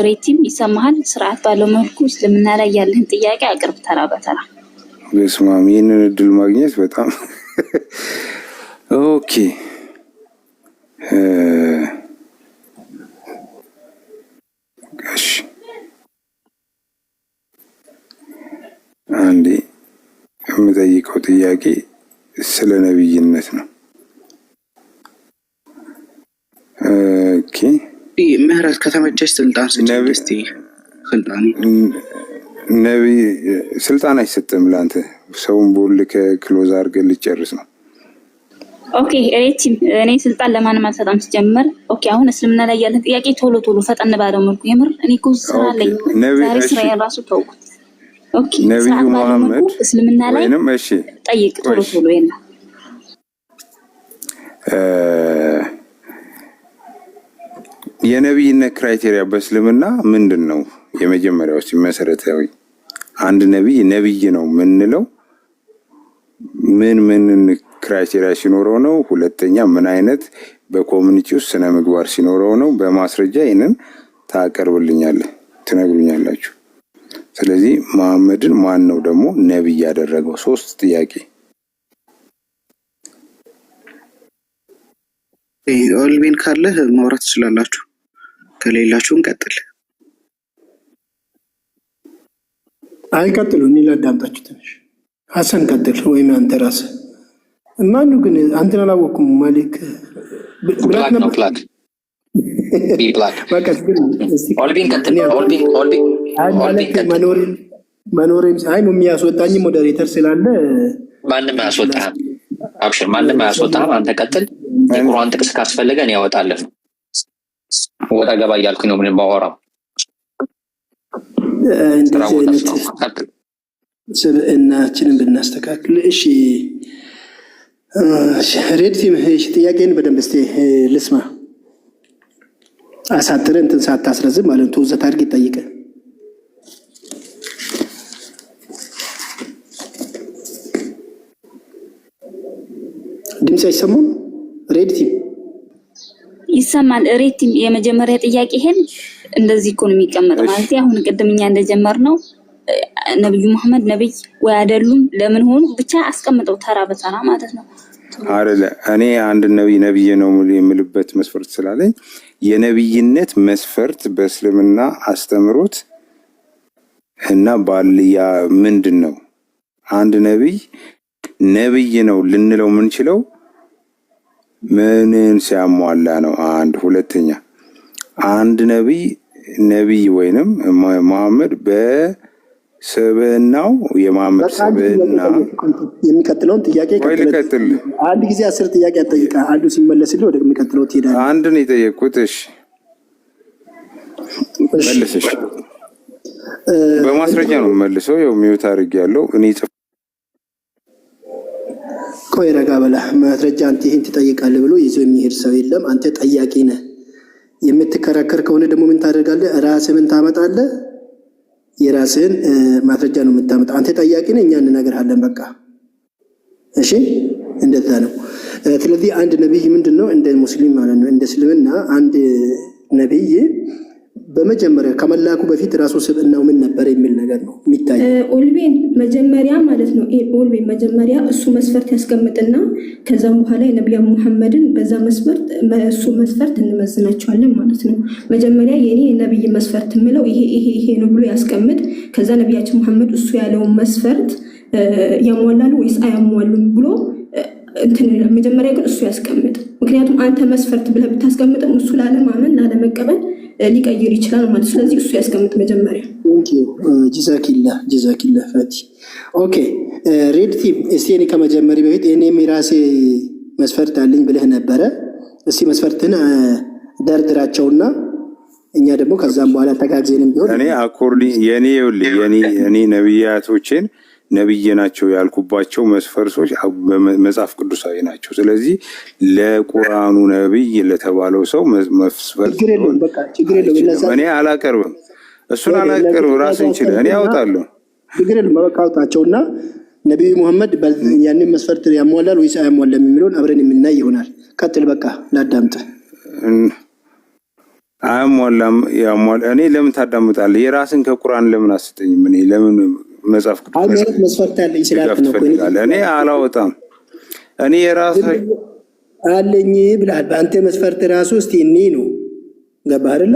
ሬቲም ይሰማሃል። ስርዓት ባለው መልኩ እስልምና ላይ ያለህን ጥያቄ አቅርብ ተራ በተራ። በስመ አብ ይህንን እድል ማግኘት በጣም ኦኬ። እሺ አንዴ የምጠይቀው ጥያቄ ስለ ነብይነት ነው። ኦኬ ምህረት ከተመቸሽ ስልጣን ስጪ። ስልጣን ነብይ ስልጣን አይሰጥም ለአንተ። ሰውን ቦልከ ክሎዝ አድርገህ ልጨርስ ነው። ኦኬ ሬቲም እኔ ስልጣን ለማንም አልሰጣም ሲጀመር። ኦኬ አሁን እስልምና ላይ ያለ ጥያቄ ቶሎ ቶሎ ፈጠን ባለው መልኩ የምር እኔ እኮ ስራ አለኝ ዛሬ ስራ ያራሱ ተውኩት። ኦኬ ነብዩ መሐመድ እስልምና ላይ ወይንም እሺ ጠይቅ ቶሎ ቶሎ የለም የነብይነት ክራይቴሪያ በእስልምና ምንድነው? የመጀመሪያው መሰረታዊ አንድ ነብይ ነው ምንለው ምን ክራይቴሪያ ሲኖረው ነው? ሁለተኛ ምን አይነት በኮሚኒቲ ውስጥ ስነ ምግባር ሲኖረው ነው? በማስረጃ ይሄንን ታቀርብልኛለህ፣ ትነግሩኛላችሁ። ስለዚህ መሐመድን ማን ነው ደግሞ ነብይ ያደረገው? ሶስት ጥያቄ። ኦልቤን ካለ ማውራት ትችላላችሁ፣ ከሌላችሁ እንቀጥል። አይቀጥሉ እኔ ላዳምጣችሁ ትንሽ። ሀሰን ቀጥል ወይም አንተ ራስህ። ማኑ ግን አንተን አላወቅኩም። ማሊክ ብላክ ነው ብላክ ቢብላክ በቃ ግን ኦልቢን ቀጥል። ኦልቢን መኖሬም አይ የሚያስወጣኝ ሞዴሬተር ስላለ ማንም አያስወጣህም። አብሽር ማንም አያስወጣህም። አንተ ቀጥል። የቁርአን ጥቅስ ካስፈለገ እኔ ያወጣለሁ። ወጣ ገባ እያልኩኝ ነው ምን ባወራው። ስብዕናችንን ብናስተካክል። እሺ ሬድቲም ጥያቄን በደንብ እስኪ ልስማ። አሳጥረህ እንትን ሳታስረዝም ማለት ነው። ተወዘት አድርግ ይጠይቀ ድምፅ አይሰማም? ሬድቲም ይሰማል። ሬቲም የመጀመሪያ ጥያቄ ይሄን እንደዚህ እኮ ነው የሚቀመጠው ማለት አሁን ቅድምኛ እንደጀመርነው ነብዩ መሐመድ ነብይ ወይ አይደሉም ለምን ሆኑ ብቻ አስቀምጠው ተራ በተራ ማለት ነው አይደለ? እኔ አንድ ነብይ ነው የምልበት መስፈርት ስላለኝ የነብይነት መስፈርት በእስልምና አስተምሮት እና ባልያ ምንድነው? አንድ ነብይ ነው ልንለው ምንችለው ምንን ሲያሟላ ነው? አንድ ሁለተኛ አንድ ነብይ ወይንም መሐመድ በሰብዕናው የመሐመድ ሰብዕና የሚቀጥለውን ጥያቄ ቀጥል። አንድ ጊዜ 10 ጥያቄ አጠይቃ አንዱ ሲመለስልህ ወደ የሚቀጥለው ትሄዳለህ። አንድ ነው የጠየቁት። እሺ መልሰሽ በማስረጃ ነው መልሰው። ያው ሚውት አድርጌያለሁ እኔ ቆይ ረጋ በላ። ማስረጃ አንተ ይሄን ትጠይቃለህ ብሎ ይዞ የሚሄድ ሰው የለም። አንተ ጠያቂ ነህ። የምትከራከር ከሆነ ደግሞ ምን ታደርጋለህ? ራስህ ምን ታመጣለህ? የራስህን ማስረጃ ነው የምታመጣ። አንተ ጠያቂ ነህ፣ እኛ እንነግርሃለን። በቃ እሺ፣ እንደዛ ነው። ስለዚህ አንድ ነብይ ምንድነው? እንደ ሙስሊም ማለት ነው፣ እንደ እስልምና አንድ ነብይ በመጀመሪያ ከመላኩ በፊት ራሱ ስብዕናው ምን ነበር የሚል ነገር ነው የሚታየው። ኦልቤን መጀመሪያ ማለት ነው። ኦልቤን መጀመሪያ እሱ መስፈርት ያስቀምጥና ከዛም በኋላ የነብዩ መሐመድን በዛ መስፈርት እሱ መስፈርት እንመዝናቸዋለን ማለት ነው። መጀመሪያ የኔ የነብይ መስፈርት ምለው ይሄ ነው ብሎ ያስቀምጥ። ከዛ ነብያችን መሐመድ እሱ ያለውን መስፈርት ያሟላሉ ወይስ አያሟሉም ብሎ እንትን መጀመሪያ ግን እሱ ያስቀምጥ። ምክንያቱም አንተ መስፈርት ብለህ ብታስቀምጥም እሱ ላለማመን ላለመቀበል ሊቀይር ይችላል ማለት። ስለዚህ እሱ ያስቀምጥ መጀመሪያ። ጀዛኪላ ፈቲ። ኦኬ ሬድ ቲም እስቲ እኔ ከመጀመሪ በፊት እኔም የራሴ መስፈርት አለኝ ብለህ ነበረ። እስቲ መስፈርትን ደርድራቸውና እኛ ደግሞ ከዛም በኋላ ተጋግዘንም ቢሆን እኔ አኮርዲ የኔ ነብያቶችን ነብይ ናቸው ያልኩባቸው መስፈርቶች መጽሐፍ ቅዱሳዊ ናቸው። ስለዚህ ለቁርአኑ ነብይ ለተባለው ሰው መስፈርት እኔ አላቀርብም። እሱን አላቀርብም። ራስን ይችላል እኔ አወጣለሁ። ችግር የለም። በቃ አውጣቸውና ነብዩ መሐመድ ያንን መስፈርት ያሟላል ወይስ አያሟላም የሚለውን አብረን የምናይ ይሆናል። ቀጥል። በቃ ላዳምጥ። አያሟላም ያሟላ። እኔ ለምን ታዳምጣለህ? የራስን ከቁርአን ለምን አስጠኝም? እኔ ለምን መጽሐፍ ማለት መስፈርት አለኝ ስላልክ ነው። እኔ አላወጣም። እኔ የራስ አለኝ ብለሃል። በአንተ መስፈርት ራሱ እስቲ እኔ ነው ገባህ አይደለ?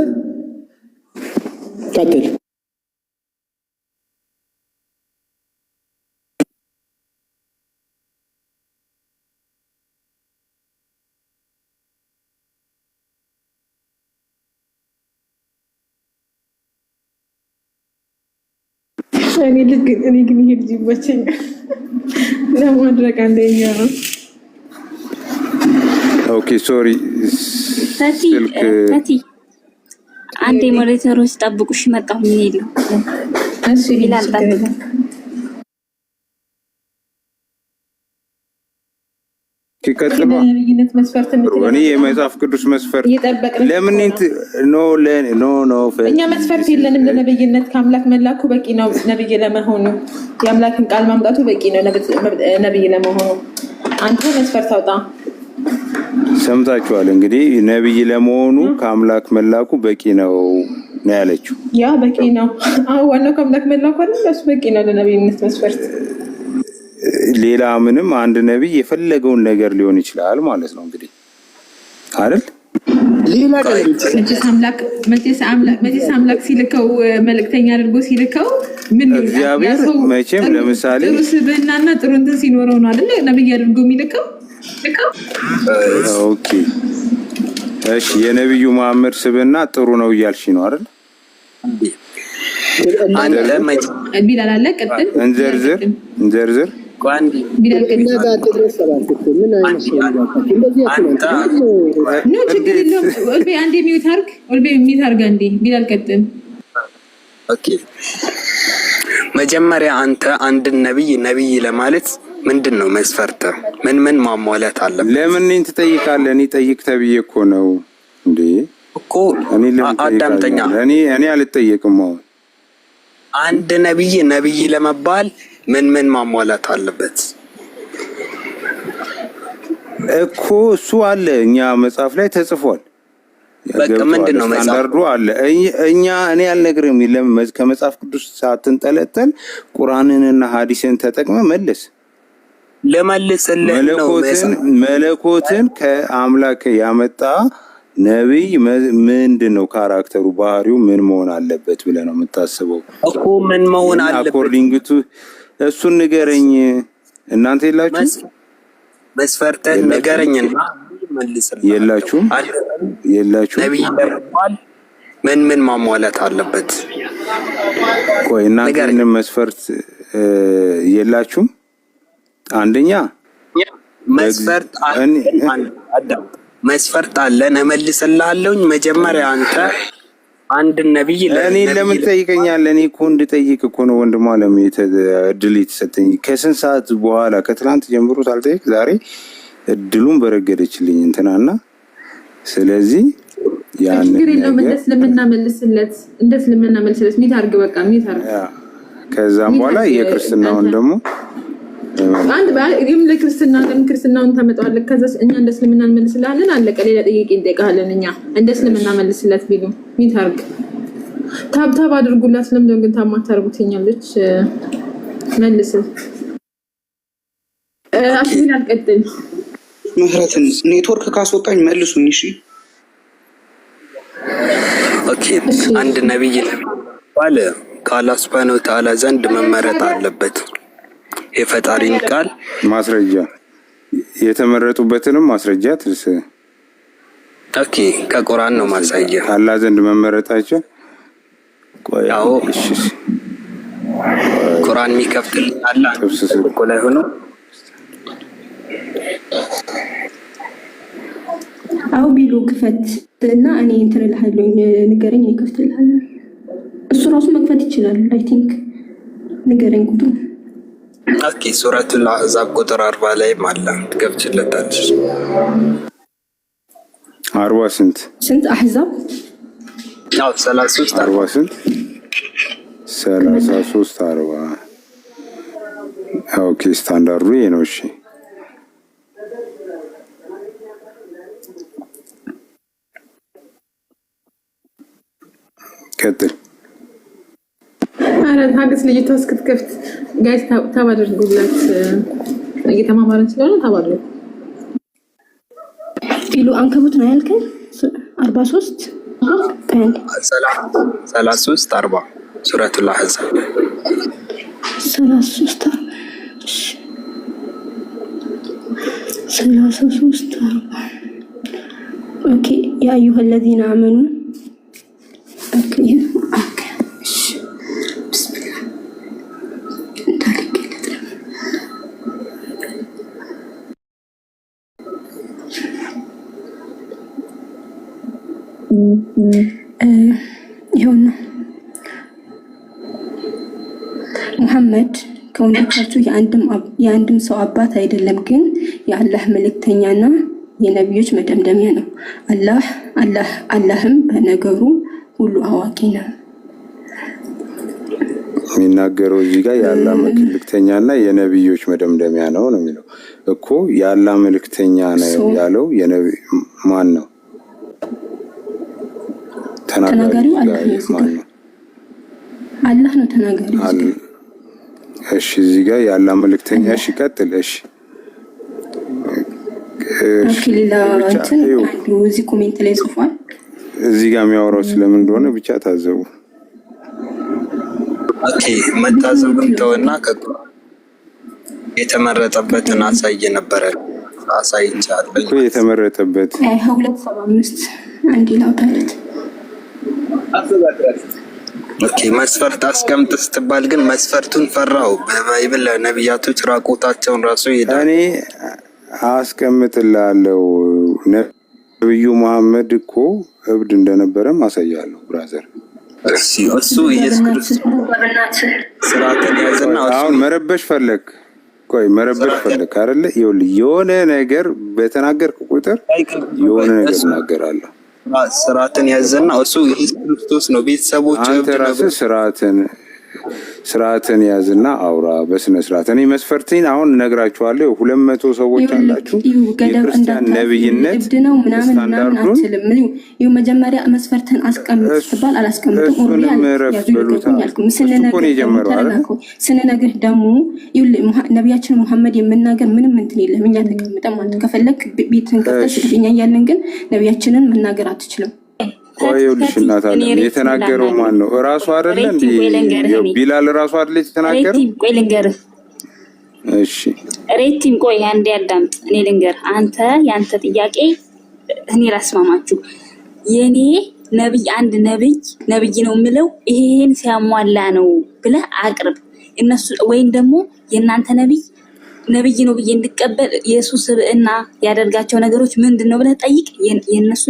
ቀጥል። እኔ ግን ይሄ ልጅ ይመቸኛል ለማድረግ አንደኛ ነው። ኦኬ ሶሪ ፈቲ አንዴ ሞዴሬተሮች ጠብቁሽ፣ መጣሁ። ምን ይለው እሺ ይላል ጠብቁ። የነብይነት መስፈርት እኔ የመጽሐፍ ቅዱስ መስፈርት ለምን ኖ እኛ መስፈርት የለንም ለነብይነት። ከአምላክ መላኩ በቂ ነው ነብይ ለመሆኑ። የአምላክን ቃል ማምጣቱ በቂ ነው ነብይ ለመሆኑ። አንተ መስፈርት አውጣ። ሰምታችኋል እንግዲህ ነብይ ለመሆኑ ከአምላክ መላኩ በቂ ነው ያለችው። ያ በቂ ነው። ዋናው ከአምላክ መላኩ አይደል? እሱ በቂ ነው ለነብይነት መስፈርት። ሌላ ምንም አንድ ነብይ የፈለገውን ነገር ሊሆን ይችላል ማለት ነው እንግዲህ አይደል? ሌላ መቼስ አምላክ ሲልከው መልእክተኛ አድርጎ ሲልከው ምን እግዚአብሔር መቼም ለምሳሌ ጥሩ ስብዕናና ጥሩ እንትን ሲኖረው ነው አይደል ነብይ አድርጎ የሚልከው። ኦኬ እሺ፣ የነብዩ መሐመድ ስብዕና ጥሩ ነው እያልሽ ነው አይደል? ቢላል አለ ቀጥል። እንዘርዝር መጀመሪያ አንተ አንድን ነብይ ለማለት ምንድን ነው መስፈርት? ምን ማሟላት አለበት? ለምን እኔን ትጠይቃለህ? እኔ ጠይቅ ተብዬ እኮ ነው እንዴ እኮ። አዳምጠኛ። እኔ አልጠየቅም። አሁን አንድ ነብይ ለመባል ምን ማሟላት አለበት እኮ? እሱ አለ እኛ መጽሐፍ ላይ ተጽፏል። በቃ ምንድነው ስታንዳርዱ አለ። እኔ አልነግርህም። ለምን ከመጽሐፍ ቅዱስ ሳትንጠለጠል ቁርአንንና ሐዲስን ተጠቅመ መልስ። ለመልስልህ ነው መለኮትን ከአምላክ ያመጣ ነብይ ምንድነው ካራክተሩ፣ ባህሪው ምን መሆን አለበት ብለህ ነው የምታስበው እኮ? ምን መሆን አለበት አኮርዲንግ ቱ እሱን ንገረኝ። እናንተ የላችሁም መስፈርተን ንገረኝና መልስልህ። የላችሁም ነብይ ለመባል ምን ማሟላት አለበት? ቆይ እናንተ መስፈርት የላችሁም? አንደኛ መስፈርት አለን እመልስልሃለሁኝ። መጀመሪያ አንተ አንድ ነብይ እኔ ለምን ትጠይቀኛለህ? እኔ እኮ እንድጠይቅ እኮ ነው ወንድም አለም እድል የተሰጠኝ። ከስንት ሰዓት በኋላ ከትናንት ጀምሮ ሳልጠይቅ ዛሬ እድሉን በረገደችልኝ እንትናና። ስለዚህ ያን እንደስልምና መልስለት ሚት አርግ በቃ ሚት አርግ። ከዛም በኋላ የክርስትናውን ደግሞ አንድ ክርስትናውን ታመጣዋለህ። ከዛ እኛ እንደ እስልምና እንመልስልሃለን። አለቀ። ሌላ ጥያቄ እንጠይቃለን። እኛ እንደ እስልምና መልስለት ቢሉ ሚት አርግ። ታብታብ አድርጉላት። ለምንድነው ግን ታማታርጉትኛለች? መልስ አሽሚን አልቀጥል። ምህረትን ኔትወርክ ካስወጣኝ መልሱኝ። እሺ ኦኬ። አንድ ነብይ ባለ ከአላህ ሱብሃነሁ ወተዓላ ዘንድ መመረጥ አለበት። የፈጣሪን ቃል ማስረጃ የተመረጡበትንም ማስረጃ ትርስ። ኦኬ ከቁርአን ነው ማሳያ አላህ ዘንድ መመረጣቸው። ያው ቁርአን የሚከፍትልኝ አላህ እኮ ላይ ሆኖ አው ቢሉ ክፈት እና እኔ እንትን እልሃለሁ ንገረኝ፣ እኔ ከፍትልሃለሁ። እሱ ራሱ መክፈት ይችላል። አይ ቲንክ ንገረኝ ቁጥሩ። ኦኬ ሱረቱል አሕዛብ ቁጥር 40 ላይ ማለ ትከፍችለታለሽ። 40 ስንት አሕዛብ? ያው 33 40 ስንት 33 40። ኦኬ ስታንዳርዱ ይሄ ነው። እሺ ቀጥል። አረ ታገስ ልጅቷ እስክትከፍት ጋይስ ታባድርጉላት እየተማማረን ስለሆነ ታባድርጉ። ኢሉ አንከቡት ነው ያልከኝ 43 ቀን 33 40 ሱረቱል አሕዛብ 33 40 ኦኬ ያ አዩሀ الذين آمنوا ኦኬ ይሁን ሙሐመድ ከወንዶቻችሁ የአንድም ሰው አባት አይደለም፣ ግን የአላህ መልእክተኛና የነቢዮች መደምደሚያ ነው። አላህም በነገሩ ሁሉ አዋቂ ነው። የሚናገረው እዚህ ጋር የአላህ መልእክተኛና የነቢዮች መደምደሚያ ነው ነው የሚለው እኮ። የአላህ መልእክተኛ ነው ያለው ማን ነው? ተናጋሪው አላህ ነው ተናጋሪው። እሺ እዚህ ጋር የአላህ መልእክተኛ። እሺ ቀጥል። እሺ ሌላ እንትን እዚህ ኮሜንት ላይ ጽፏል። እዚህ ጋር የሚያወራው ስለምን እንደሆነ ብቻ ታዘቡ። ኦኬ መታዘቡን ተወና የተመረጠበትን አሳይ ነበረ። አሳይቻለሁ እኮ የተመረጠበት 275 አንድ ላውጣለት። ኦኬ መስፈርት አስቀምጥ ስትባል ግን መስፈርቱን ፈራው። በባይብል ነቢያቶች ራቆታቸውን ራሱ ይሄዳል። እኔ አስቀምጥላለሁ። ነብዩ መሐመድ እኮ እብድ እንደነበረም አሳያለሁ ብራዘር። እሱ ኢየሱስ ክርስቶስ ስርዓትን ያዘና አሁን መረበሽ ፈለክ። ቆይ መረበሽ ፈለክ አይደለ? ይኸውልህ የሆነ ነገር በተናገርክ ቁጥር የሆነ ነገር እናገራለሁ። ስርዓትን ያዘና እሱ ኢየሱስ ክርስቶስ ነው። ቤተሰቦች አንተ ራስህ ስርዓትን ያዝና አውራ በስነ ስርዓት። እኔ መስፈርቴን አሁን እነግራችኋለሁ። 200 ሰዎች አላችሁ። የክርስቲያን ነብይነት ነው ምናምን አትልም። ይኸው መጀመሪያ መስፈርትን አስቀምጥ ስትባል አላስቀምጥም። ስንነግርህ ደግሞ ነቢያችን መሐመድ የምናገር ምንም እንትን የለም። እኛ ተቀምጠን ማለት ከፈለክ ቤትን ከፍተሽ እኛ እያለን ግን ነቢያችንን መናገር አትችልም። ቆይልሽ እናታለን የተናገረው ማን ነው? እራሱ አይደለ እንዴ? ቢላል እራሱ አይደለ የተናገረው? ቆይ ልንገርህ። እሺ ሬቲም ቆይ አንዴ አዳምጥ። እኔ ልንገርህ። ያንተ ጥያቄ እኔ ላስማማችሁ። የኔ ነብይ አንድ ነብይ ነው የምለው ይሄን ሲያሟላ ነው ብለህ አቅርብ። እነሱ ወይም ደግሞ የእናንተ ነብይ ነው ብዬ እንድቀበል የኢየሱስ ስብዕና ያደርጋቸው ነገሮች ምንድነው ብለህ ጠይቅ። የነሱ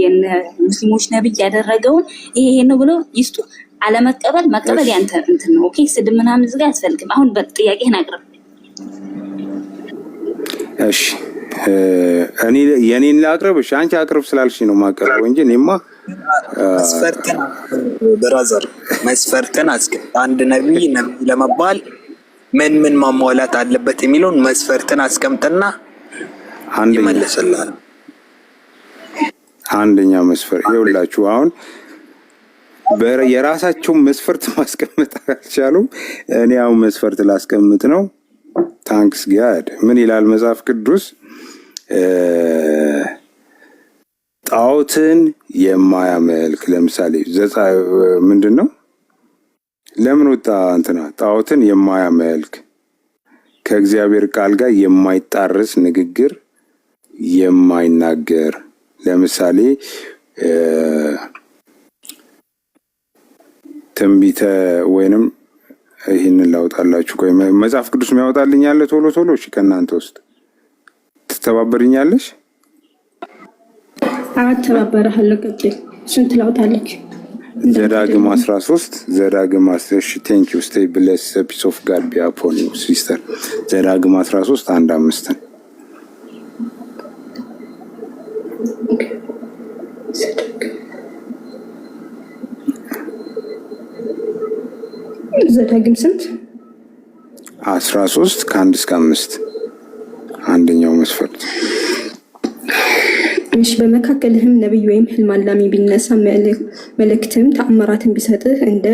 የሙስሊሞች ነብይ ያደረገውን ይሄ ነው ብለው ይስጡ። አለመቀበል መቀበል ያንተ እንትን ነው። ኦኬ ስድብ ምናምን ዝጋ አያስፈልግም። አሁን በጥያቄህን አቅርብ። እሺ እኔ የኔን ላቅርብ። እሺ አንቺ አቅርብ ስላልሽ ነው ማቀርበው እንጂ እኔማ መስፈርተን ብራዘር መስፈርተን አንድ ነብይ ለመባል ምን ማሟላት አለበት የሚለውን መስፈርትን አስቀምጥና ይመለስልሃል። አንደኛ መስፈርት ይኸውላችሁ። አሁን የራሳቸው መስፈርት ማስቀመጥ አልቻሉም። እኔ አሁን መስፈርት ላስቀምጥ ነው። ታንክስ ጋድ ምን ይላል መጽሐፍ ቅዱስ? ጣዖትን የማያመልክ ለምሳሌ ምንድን ነው? ለምን ወጣ እንትና? ጣዖትን የማያመልክ ከእግዚአብሔር ቃል ጋር የማይጣረስ ንግግር የማይናገር ለምሳሌ ትንቢተ ወይንም ይህንን ላውጣላችሁ። ቆይ መጽሐፍ ቅዱስ የሚያወጣልኝ ያለ ቶሎ እሺ ከእናንተ ውስጥ ትተባበርኛለሽ? ተባበረሃለሁ። ቀጥል። ስንት ላውጣለች? ዘዳግም 13 ዘዳግም 10 ቴንክ ዩ ስቴይ ብሌስ ፒስ ኦፍ ጋድ ቢ አፖን ዩ ሲስተር። ዘዳግም 13 1-5 ዘዳግም ስንት? 13 ከ1 እስከ 5 አንደኛው መስፈርት እሺ በመካከልህም ነብይ ወይም ህልም አላሚ ቢነሳ መልእክትም ተአምራትን ቢሰጥህ እንደ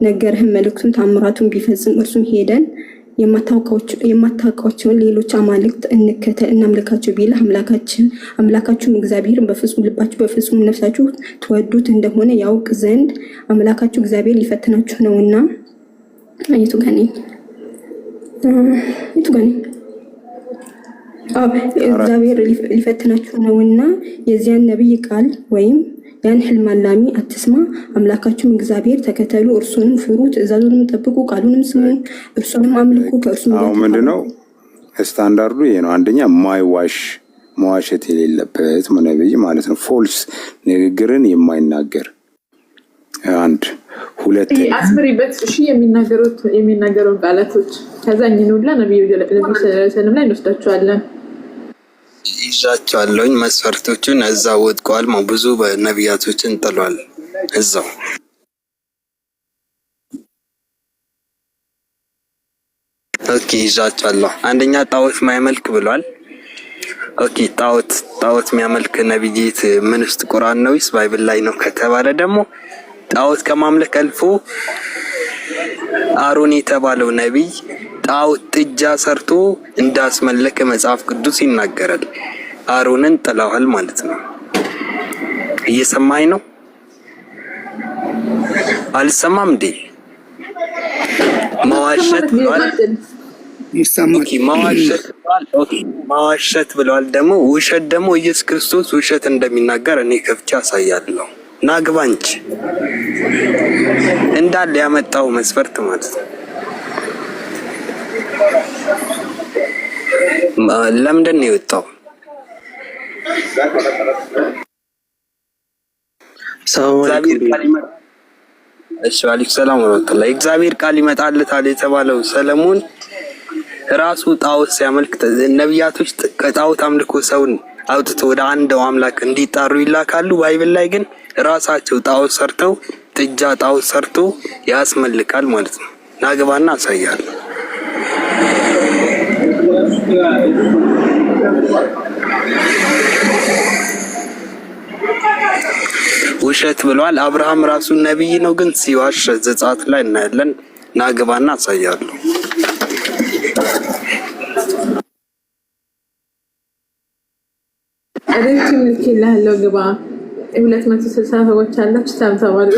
ነገርህም መልእክቱን ተአምራቱን ቢፈጽም እርሱም ሄደን የማታውቃቸውን ሌሎች አማልክት እንከተል እናምልካቸው ቢልህ አምላካችሁም እግዚአብሔርን በፍጹም ልባችሁ በፍጹም ነፍሳችሁ ትወዱት እንደሆነ ያውቅ ዘንድ አምላካችሁ እግዚአብሔር ሊፈትናችሁ ነውና። የቱ ጋር ነኝ? እግዚአብሔር ሊፈትናችሁ ነውና የዚያን ነቢይ ቃል ወይም ያን ህልም አላሚ አትስማ። አምላካችሁም እግዚአብሔር ተከተሉ፣ እርሱንም ፍሩ፣ ትእዛዙንም ጠብቁ፣ ቃሉንም ስሙ፣ እርሱንም አምልኩ። ከእርሱም አሁን ምንድነው ስታንዳርዱ? ይሄ ነው። አንደኛ መዋሸት የሌለበት ነብይ ማለት ነው። ፎልስ ንግግርን የማይናገር አንድ ሁለት አስምሪበት። እሺ የሚናገሩን ቃላቶች ከዛኝን ሁላ ነብዩ ሰለላሁ ላይ እንወስዳቸዋለን። ይዛቸዋለሁኝ መስፈርቶቹን እዛ ወድቀዋል። ብዙ በነቢያቶችን ጥሏል እዛው። ኦኬ ይዛቸዋለሁ። አንደኛ ጣዖት ማይመልክ ብሏል። ኦኬ ጣዖት የሚያመልክ ነብይት ምን ውስጥ ቁርአን ነው ወይስ ባይብል ላይ ነው ከተባለ ደግሞ ጣዖት ከማምለክ አልፎ አሮን የተባለው ነብይ ጣዖት ጥጃ ሰርቶ እንዳስመለከ መጽሐፍ ቅዱስ ይናገራል። አሮንን ጥለዋል ማለት ነው። እየሰማኝ ነው? አልሰማም እንዴ? መዋሸት ብለዋል። መዋሸት ብለዋል። ደግሞ ውሸት ደግሞ ኢየሱስ ክርስቶስ ውሸት እንደሚናገር እኔ ከፍቼ አሳያለሁ። ናግባ እንጂ እንዳለ ያመጣው መስፈርት ማለት ነው። ለምንድን ነው የወጣው? ሰላም ወራህመቱላህ። እግዚአብሔር ቃል ይመጣለታል የተባለው ሰለሞን ራሱ ጣዖት ሲያመልክ ነቢያቶች ከጣዖት አምልኮ ሰውን አውጥቶ ወደ አንድ አምላክ እንዲጣሩ ይላካሉ። ባይብል ላይ ግን ራሳቸው ጣዖት ሰርተው ጥጃ ጣዖት ሰርቶ ያስመልካል ማለት ነው። ናግባና አሳያለሁ። ውሸት ብሏል። አብርሃም ራሱ ነብይ ነው፣ ግን ሲዋሽ ዘጸአት ላይ እናያለን። ናግባና አሳያለሁ። አደንቲም ልክልሃለሁ ግባ 260 ሰዎች አላችሁ ታምታባሉ።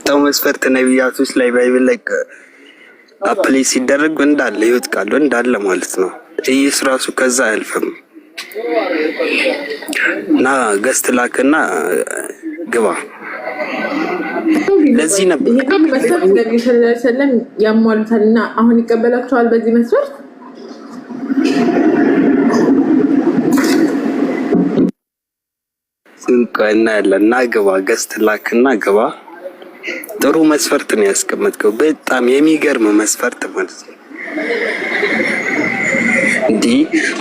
ታው መስፈርት ነቢያቶች ላይ ባይብል ላይ አፕላይ ሲደረግ እንዳለ ይወጥቃሉ እንዳለ ማለት ነው። ኢየሱስ ራሱ ከዛ አያልፍም። ና ገስት ላክና ግባ። ለዚህ ነበር ይሄ መስፈርት ነብዩ ሰለላሁ ዐለይሂ ወሰለም ያሟሉታልና አሁን ይቀበላቸዋል በዚህ መስፈርት። ስንቀና ያለና ግባ ገስት ላክና ግባ። ጥሩ መስፈርት ነው ያስቀመጥከው። በጣም የሚገርም መስፈርት ማለት ነው። እንዲ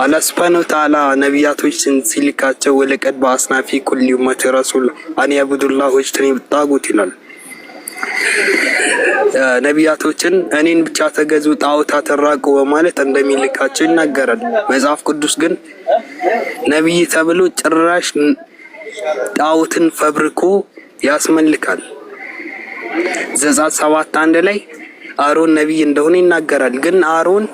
አላህ ሱብሓነሁ ወተዓላ ነቢያቶችን ሲልካቸው ወለቀድ በአስናፊ ኩሊ ኡመቲ ረሱል አን ያቡዱላህ ወጅተኒቡ ጣጉት ይላል። ነቢያቶችን እኔን ብቻ ተገዙ ጣዖታት ተራቁ በማለት እንደሚልካቸው ይናገራል። መጽሐፍ ቅዱስ ግን ነብይ ተብሎ ጭራሽ ጣዖትን ፈብርኮ ያስመልካል። ዘጸአት 7:1 ላይ አሮን ነብይ እንደሆነ ይናገራል። ግን አሮን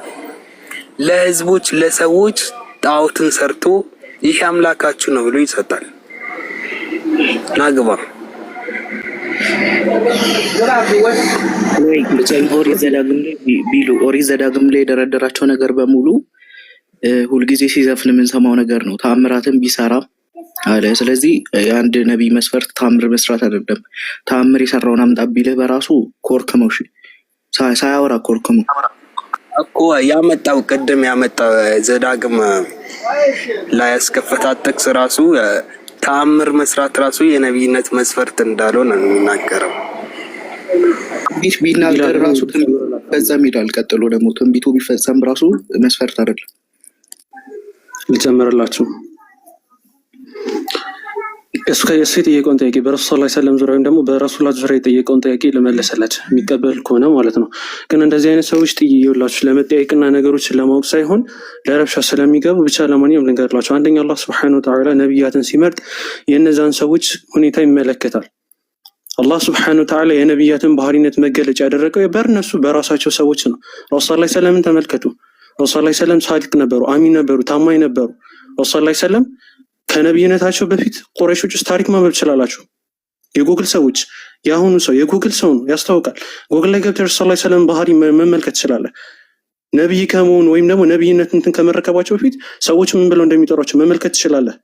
ለህዝቦች ለሰዎች ጣዖትን ሰርቶ ይህ አምላካችሁ ነው ብሎ ይሰጣል። ናግባ ኦሪት ዘዳግም ላይ የደረደራቸው ነገር በሙሉ ሁልጊዜ ሲዘፍን የምንሰማው ነገር ነው። ተአምራትን ቢሰራ አለ። ስለዚህ የአንድ ነቢይ መስፈርት ተአምር መስራት አይደለም። ተአምር የሰራውን አምጣ ቢልህ በራሱ ኮርክመው ሳያወራ ኮርክመው እኮ ያመጣው ቅድም ያመጣው ዘዳግም ላይ ያስከፈታት ጥቅስ ራሱ ተአምር መስራት ራሱ የነቢይነት መስፈርት እንዳልሆነ ነው የሚናገረው። ቢናገር ራሱ በዛም ይላል። ቀጥሎ ደግሞ ትንቢቱ ቢፈጸም ራሱ መስፈርት አይደለም። ልጨምርላችሁ እሱ የጠየቀውን ጥያቄ በረሱ ስ ሰለም ዙሪያ ወይም ደግሞ በረሱላት ዙሪያ የጠየቀውን ጥያቄ ለመለሰለት የሚቀበል ከሆነ ማለት ነው። ግን እንደዚህ አይነት ሰዎች ጥያቄላችሁ ለመጠያየቅና ነገሮችን ለማወቅ ሳይሆን ለረብሻ ስለሚገቡ ብቻ ለማንኛውም ልንገርላቸው። አንደኛ አላህ ሱብሓነሁ ወተዓላ ነቢያትን ሲመርጥ የእነዛን ሰዎች ሁኔታ ይመለከታል። አላህ ሱብሓነሁ ወተዓላ የነቢያትን ባህሪነት መገለጫ ያደረገው በእነሱ በራሳቸው ሰዎች ነው። ረሱል ሰለላሁ ዐለይሂ ወሰለም ተመልከቱ። ረሱል ሰለላሁ ዐለይሂ ወሰለም ሳዲቅ ነበሩ፣ አሚን ነበሩ፣ ታማኝ ነበሩ። ረሱል ሰለላሁ ዐለይሂ ወሰለም ከነቢይነታቸው በፊት ቁረይሾች ውስጥ ታሪክ ማንበብ ትችላላችሁ። የጉግል ሰዎች የአሁኑ ሰው የጉግል ሰው ነው ያስታውቃል። ጉግል ላይ ገብተህ ረሱል ሰለላሁ ዐለይሂ ወሰለም ባህሪ መመልከት ትችላለህ። ነቢይ ከመሆኑ ወይም ደግሞ ነቢይነት እንትን ከመረከባቸው በፊት ሰዎች ምን ብለው እንደሚጠሯቸው መመልከት ትችላለህ።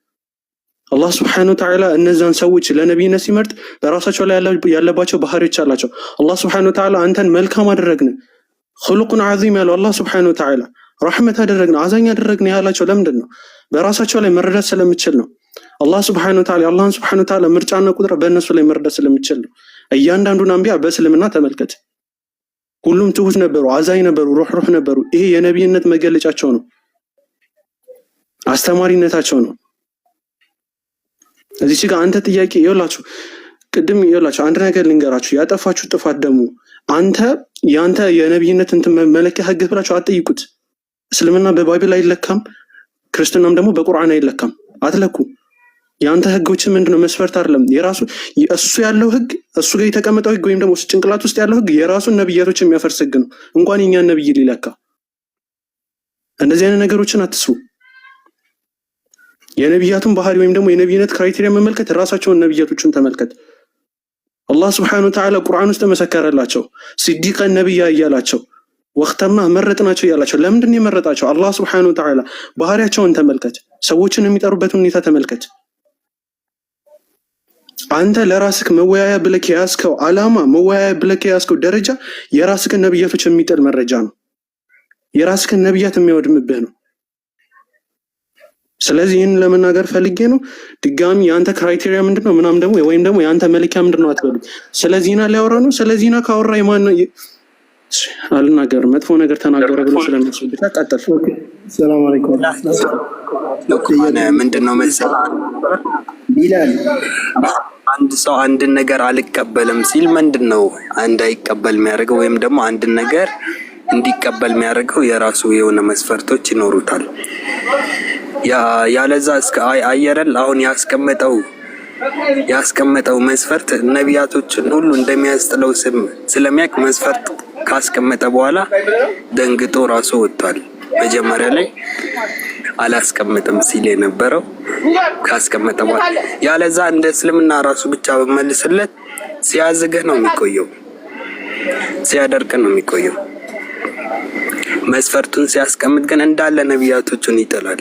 አላህ ሱብሓነሁ ወተዓላ እነዛን ሰዎች ለነቢይነት ሲመርጥ በራሳቸው ላይ ያለባቸው ባህሪዎች አላቸው። አላህ ሱብሓነሁ ወተዓላ አንተን መልካም አደረግን ኹሉቁን ዐዚም ያለው አላህ ሱብሓነሁ ወተዓላ ረሕመት አደረግን አዛኝ አደረግን ያላቸው ለምንድን ነው? በራሳቸው ላይ መረዳት ስለምችል ነው። አላህ ሱብሓነሁ ወተዓላ አላህን ሱብሓነሁ ወተዓላ ምርጫና ቁጥር በእነሱ ላይ መረዳት ስለምችል ነው። እያንዳንዱን አንቢያ በእስልምና ተመልከት። ሁሉም ትሁት ነበሩ፣ አዛኝ ነበሩ፣ ሩህሩህ ነበሩ። ይሄ የነቢይነት መገለጫቸው ነው፣ አስተማሪነታቸው ነው። እዚህ ጋር አንተ ጥያቄ ይኸውላችሁ፣ ቅድም ይኸውላችሁ አንድ ነገር ልንገራችሁ። ያጠፋችሁ ጥፋት ደግሞ ያንተ የነቢይነት እንትን መለኪያ ህግ ብላችሁ አትጠይቁት። እስልምና በባይብል አይለካም፣ ክርስትናም ደግሞ በቁርአን አይለካም። አትለኩ። የአንተ ህጎች ምንድነው? መስፈርት አይደለም። የራሱ እሱ ያለው ህግ እሱ ጋር የተቀመጠው ህግ ወይም ደግሞ ጭንቅላት ውስጥ ያለው ህግ የራሱን ነብያቶች የሚያፈርስ ህግ ነው። እንኳን የኛን ነብይ ሊለካ። እንደዚህ አይነት ነገሮችን አትስቡ። የነብያቱን ባህሪ ወይም ደግሞ የነብይነት ክራይቴሪያ መመልከት ራሳቸውን ነብያቶችን ተመልከት። አላህ Subhanahu Wa Ta'ala ቁርአን ውስጥ መሰከረላቸው ሲዲቀን ነብያ እያላቸው ወክተርና መረጥናቸው እያላቸው። ለምንድን ነው የመረጣቸው? አላህ Subhanahu Wa Ta'ala ባህሪያቸውን ተመልከት። ሰዎችን የሚጠሩበት ሁኔታ ተመልከት። አንተ ለራስህ መወያያ ብለህ ያስከው አላማ መወያያ ብለህ ያስከው ደረጃ የራስህን ነብያቶች የሚጠል መረጃ ነው። የራስህን ነብያት የሚያወድምብህ ነው። ስለዚህ ይህን ለመናገር ፈልጌ ነው። ድጋሚ ያንተ ክራይቴሪያ ምንድነው ምናምን ደግሞ ወይም ደግሞ ያንተ መለኪያ ምንድነው አትበሉ። ስለዚህና ሊያወራ ነው። ስለዚህና ካወራ የማን ነው አልናገርም። መጥፎ ነገር ተናገረ ብሎ ስለሚያስብ ብቻ ቀጥል። ሰላም አለይኩም ምንድነው መሰለህ ቢላል አንድ ሰው አንድን ነገር አልቀበልም ሲል ምንድነው እንዳይቀበል የሚያደርገው ወይም ደግሞ አንድን ነገር እንዲቀበል የሚያደርገው የራሱ የሆነ መስፈርቶች ይኖሩታል። ያለዛ እስከ አየረል አሁን ያስቀመጠው መስፈርት ነቢያቶችን ሁሉ እንደሚያስጥለው ስለሚያውቅ መስፈርት ካስቀመጠ በኋላ ደንግጦ ራሱ ወጥቷል። መጀመሪያ ላይ አላስቀምጥም ሲል የነበረው ካስቀመጠ በኋላ ያለዛ እንደ እስልምና ራሱ ብቻ በመልስለት ሲያዝገህ ነው የሚቆየው፣ ሲያደርቅ ነው የሚቆየው። መስፈርቱን ሲያስቀምጥ ግን እንዳለ ነቢያቶችን ይጥላል።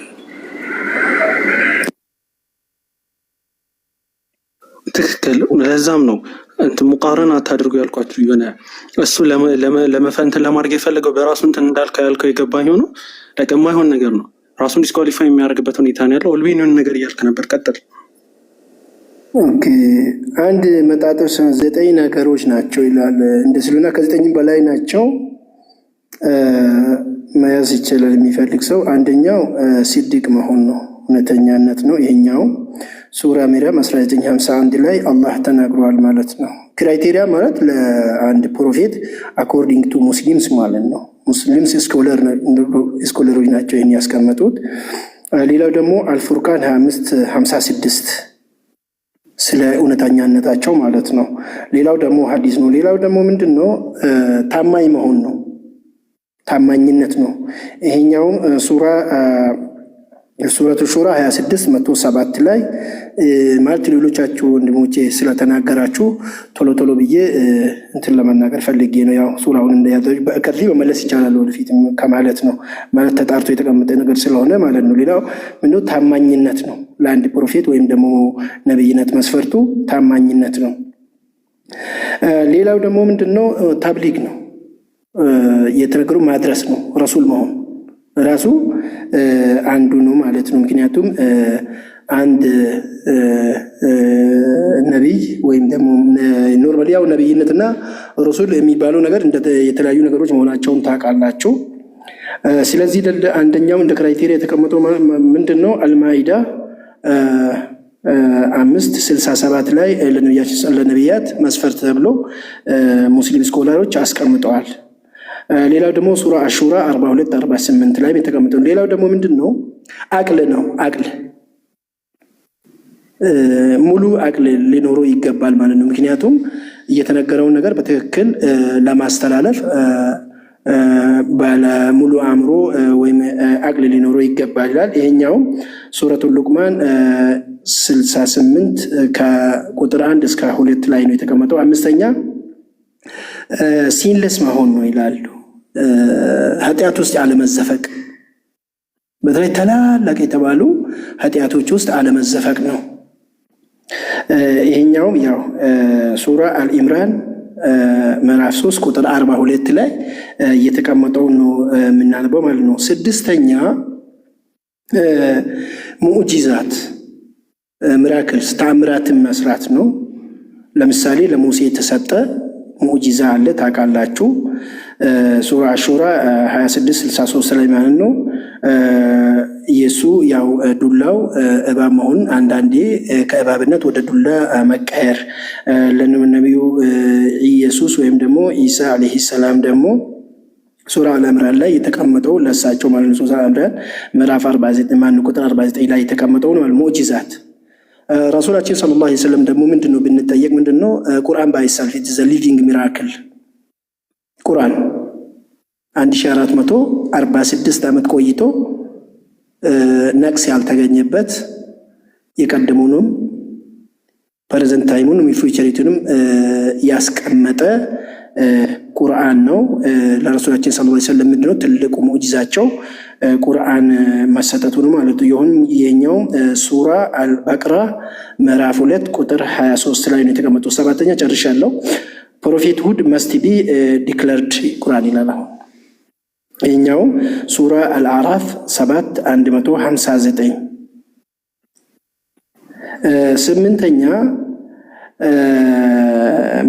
ትክክል። ለዛም ነው እንትን ሙቃረና አታድርጉ ያልኳችሁ። የሆነ እሱ ለመፈንትን ለማድረግ የፈለገው በራሱ እንትን እንዳልከው ያልከው የገባኝ ሆኖ የማይሆን ነገር ነው። ራሱን ዲስኳሊፋይ የሚያደርግበት ሁኔታ ነው ያለው። ኦልቤን የሆነ ነገር እያልክ ነበር፣ ቀጥል። ኦኬ አንድ መጣጥፍ 9 ነገሮች ናቸው ይላል። እንደ እስልምና ከ9 በላይ ናቸው መያዝ ይችላል የሚፈልግ ሰው። አንደኛው ሲዲቅ መሆን ነው፣ እውነተኛነት ነው። ይሄኛው ሱራ መርየም 1951 ላይ አላህ ተናግሯል ማለት ነው። ክራይቴሪያ ማለት ለአንድ ፕሮፌት አኮርዲንግ ቱ ሙስሊምስ ማለት ነው። ሙስሊምስ ስኮለሮች ናቸው ይህን ያስቀመጡት። ሌላው ደግሞ አልፉርቃን 2556 ስለ እውነተኛነታቸው ማለት ነው። ሌላው ደግሞ ሀዲስ ነው። ሌላው ደግሞ ምንድን ነው? ታማኝ መሆን ነው፣ ታማኝነት ነው። ይሄኛውም ሱረቱ ሹራ 26:107 ላይ ማለት ሌሎቻችሁ ወንድሞቼ ስለተናገራችሁ ቶሎ ብዬ እንትን ለመናገር ፈልጌ ነው። ያው ሱራውን እንደያዘው በእቅርዚ መመለስ ይቻላል ወደፊት ከማለት ነው። ማለት ተጣርቶ የተቀመጠ ነገር ስለሆነ ማለት ነው። ሌላው ምንድነው? ታማኝነት ነው። ለአንድ ፕሮፌት ወይም ደግሞ ነብይነት መስፈርቱ ታማኝነት ነው። ሌላው ደግሞ ምንድነው? ታብሊግ ነው፣ የተነገሩ ማድረስ ነው። ረሱል መሆን ራሱ አንዱ ነው ማለት ነው። ምክንያቱም አንድ ነቢይ ወይም ደግሞ ኖርማሊ ያው ነቢይነትና ረሱል የሚባለው ነገር የተለያዩ ነገሮች መሆናቸውን ታውቃላችሁ። ስለዚህ አንደኛው እንደ ክራይቴሪያ የተቀመጠው ምንድን ነው? አልማኢዳ 5:67 ላይ ለነቢያት መስፈርት ተብሎ ሙስሊም ስኮላሮች አስቀምጠዋል። ሌላው ደግሞ ሱራ አሹራ 42:48 ላይ የተቀመጠው። ሌላው ደግሞ ምንድነው? አቅል ነው። አቅል ሙሉ አቅል ሊኖረው ይገባል ማለት ነው። ምክንያቱም እየተነገረውን ነገር በትክክል ለማስተላለፍ ባለ ሙሉ አእምሮ ወይም አቅል ሊኖረው ይገባል ይላል። ይሄኛው ሱረቱል ሉቅማን 68 ከቁጥር 1 እስከ 2 ላይ ነው የተቀመጠው። አምስተኛ ሲንለስ መሆን ነው ይላሉ። ኃጢአት ውስጥ አለመዘፈቅ፣ በተለይ ታላላቅ የተባሉ ኃጢአቶች ውስጥ አለመዘፈቅ ነው። ይሄኛውም ያው ሱራ አልኢምራን ምዕራፍ 3 ቁጥር 42 ላይ እየተቀመጠው ነው የምናነበው ማለት ነው። ስድስተኛ ሙዕጂዛት ሚራክልስ ተአምራትን መስራት ነው። ለምሳሌ ለሙሴ የተሰጠ ሙዕጂዛ አለ ታውቃላችሁ። ሱራ አሹራ 26:63 ላይ ማለት ነው። ኢየሱ ያው ዱላው እባብ መሆን አንዳንዴ ከእባብነት ወደ ዱላ መቀየር ለነብዩ ኢየሱስ ወይም ደግሞ ኢሳ አለይሂ ሰላም ደግሞ ሱራ አልኢምራን ላይ የተቀመጠው ለሳቸው ማለት ነው። ሱራ አልኢምራን ምዕራፍ 49 ቁጥር 49 ላይ የተቀመጠው ነው ሙዕጂዛት። ረሱላችን ሰለላሁ ዐለይሂ ወሰለም ደግሞ ምንድነው ብንጠየቅ ምንድነው ቁርአን ባይሰልፍ ኢትስ ዘ ሊቪንግ ሚራክል። ቁርአን 1446 ዓመት ቆይቶ ነቅስ ያልተገኘበት የቀደሙንም ፕሬዘንት ታይሙንም ፊውቸሪቱንም ያስቀመጠ ቁርአን ነው። ለረሱላችን ሰለላሁ ዐለይሂ ወሰለም ምንድነው ትልቁ ሙዕጂዛቸው ቁርአን መሰጠቱ ነው ማለት ነው። ይሁን የኛው ሱራ አልበቅራ ምዕራፍ 2 ቁጥር 23 ላይ ነው የተቀመጠው። ሰባተኛ ጨርሻለሁ። ፕሮፌትሁድ መስት ቢ ዲክለርድ ቁርአን ይላል። ይሄኛው ሱራ አልአራፍ 7:159። ስምንተኛ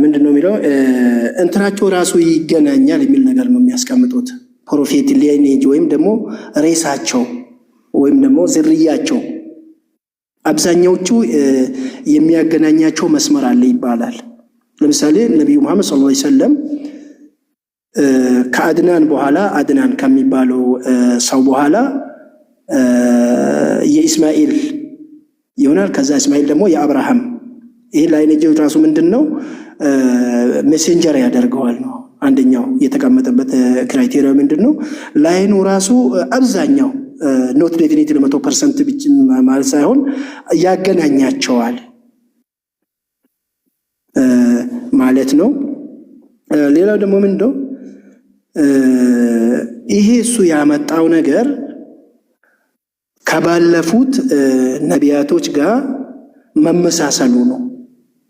ምንድነው የሚለው እንትናቸው ራሱ ይገናኛል የሚል ነገር ነው የሚያስቀምጡት። ፕሮፌት ሊኔጅ ወይም ደግሞ ሬሳቸው ወይም ደግሞ ዝርያቸው አብዛኛዎቹ የሚያገናኛቸው መስመር አለ ይባላል። ለምሳሌ ነብዩ መሐመድ ሰለላሁ ዐለይሂ ወሰለም ከአድናን በኋላ አድናን ከሚባለው ሰው በኋላ የኢስማኤል ይሆናል። ከዛ ኢስማኤል ደግሞ የአብርሃም ይሄ ላይነጀው ራሱ ምንድነው ሜሴንጀር ያደርገዋል ነው። አንደኛው የተቀመጠበት ክራይቴሪያ ምንድነው ላይኑ ራሱ አብዛኛው ኖት ዴፊኒትሊ 100% ብቻ ማለት ሳይሆን ያገናኛቸዋል ማለት ነው። ሌላው ደግሞ ምንድነው ይሄ እሱ ያመጣው ነገር ከባለፉት ነቢያቶች ጋር መመሳሰሉ ነው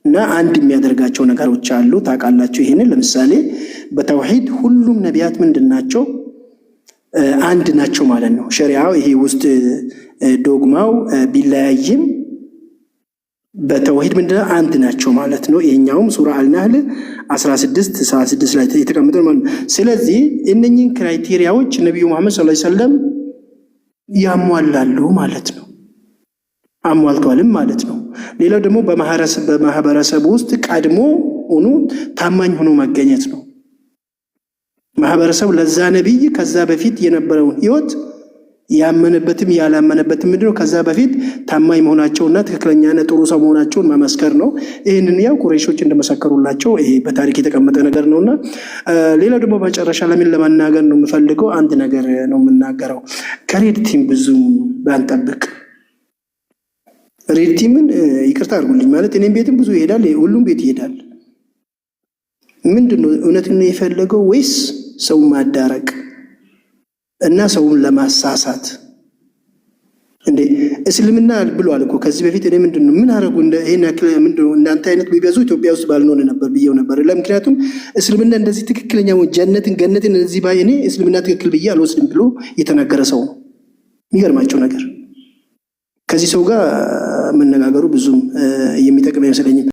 እና አንድ የሚያደርጋቸው ነገሮች አሉ ታውቃላችሁ። ይሄንን ለምሳሌ በተውሂድ ሁሉም ነቢያት ምንድናቸው አንድ ናቸው ማለት ነው። ሸሪዓው ይሄ ውስጥ ዶግማው ቢለያይም በተውሂድ ምንድነው አንድ ናቸው ማለት ነው። ይሄኛውም ሱራ አልናህል 16:76 ላይ የተቀመጠው ማለት ነው። ስለዚህ እነኚህን ክራይቴሪያዎች ነብዩ መሐመድ ሰለላሁ ዐለይሂ ወሰለም ያሟላሉ ማለት ነው። አሟልተዋልም ማለት ነው። ሌላው ደግሞ በማህበረሰብ ውስጥ ቀድሞ ሆኖ ታማኝ ሆኖ መገኘት ነው። ማህበረሰብ ለዛ ነብይ ከዛ በፊት የነበረውን ህይወት ያመነበትም ያላመነበትም ምንድነው ከዛ በፊት ታማኝ መሆናቸውና ትክክለኛና ጥሩ ሰው መሆናቸውን መመስከር ነው። ይሄንን ያው ቁረይሾች እንደመሰከሩላቸው ይሄ በታሪክ የተቀመጠ ነገር ነውና ሌላው ደግሞ በመጨረሻ ለምን ለማናገር ነው የምፈልገው አንድ ነገር ነው የምናገረው። ከሬድ ቲም ብዙ ባንጠብቅ ሬድ ቲምን ይቅርታ አድርጉልኝ ማለት እኔም ቤትም ብዙ ይሄዳል፣ ሁሉም ቤት ይሄዳል። ምንድነው እውነትን የፈለገው ወይስ ሰው ማዳረቅ እና ሰውን ለማሳሳት? እንዴ እስልምና ብሏል እኮ ከዚህ በፊት እኔ ምንድነው ምን አረጉ እንደ ይሄን ያክል ምንድነው እንዳንተ አይነት ቢበዙ ኢትዮጵያ ውስጥ ባልኖር ነበር ብዬው ነበር። ለምክንያቱም እስልምና እንደዚህ ትክክለኛው ገነትን እንደዚህ ባይ እኔ እስልምና ትክክል ብዬ አልወስድም ብሎ የተናገረ ሰው ነው። የሚገርማቸው ነገር ከዚህ ሰው ጋር መነጋገሩ ብዙም የሚጠቅም አይመስለኝም።